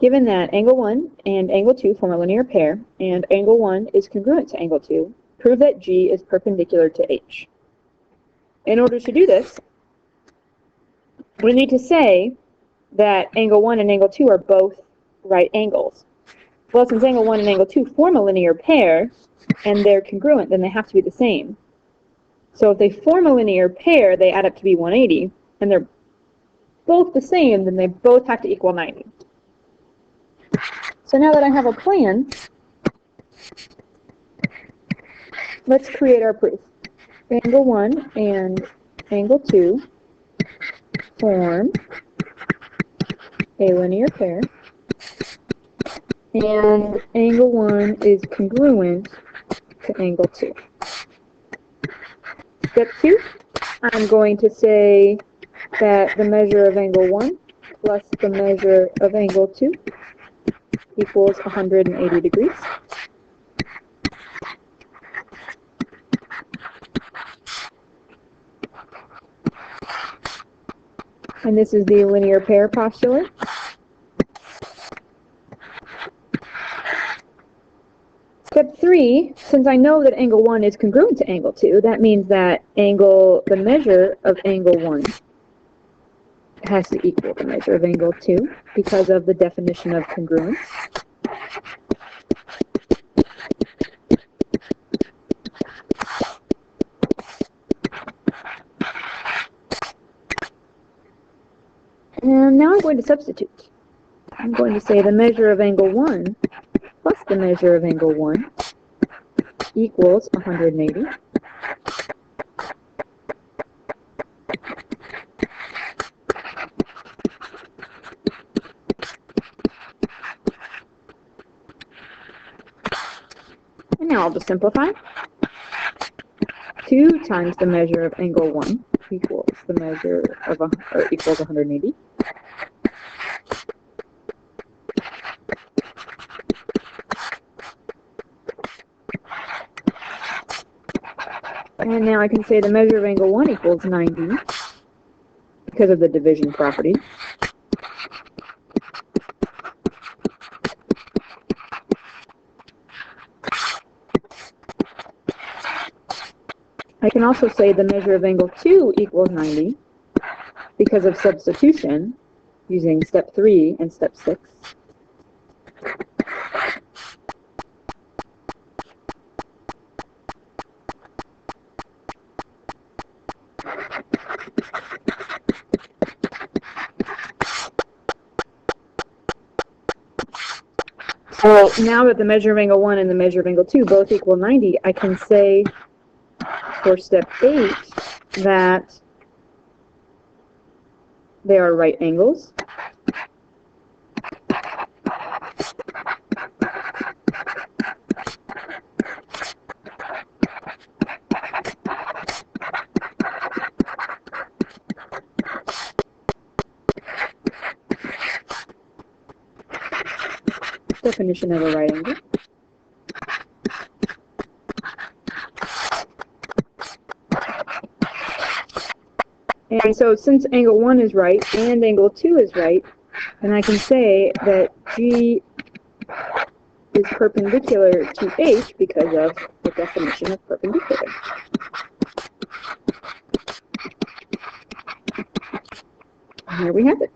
Given that angle 1 and angle 2 form a linear pair, and angle 1 is congruent to angle 2, prove that G is perpendicular to H. In order to do this, we need to say that angle 1 and angle 2 are both right angles. Well, since angle 1 and angle 2 form a linear pair, and they're congruent, then they have to be the same. So if they form a linear pair, they add up to be 180, and they're both the same, then they both have to equal 90. So now that I have a plan, let's create our proof. Angle 1 and angle 2 form a linear pair, and angle 1 is congruent to angle 2. Step 2, I'm going to say that the measure of angle 1 plus the measure of angle 2 equals 180 degrees. And this is the linear pair postulate. Step 3, since I know that angle 1 is congruent to angle 2, that means that the measure of angle 1 has to equal the measure of angle 2 because of the definition of congruence. And now I'm going to substitute. I'm going to say the measure of angle 1 plus the measure of angle 1 equals 180. And now I'll just simplify. 2 times the measure of angle 1 equals the measure of equals 180. And now I can say the measure of angle 1 equals 90 because of the division property. I can also say the measure of angle 2 equals 90 because of substitution using step 3 and step 6. So now that the measure of angle 1 and the measure of angle 2 both equal 90, I can say for step 8 that they are right angles. Definition of a right angle. And so since angle 1 is right and angle 2 is right, then I can say that G is perpendicular to H because of the definition of perpendicular. And here we have it.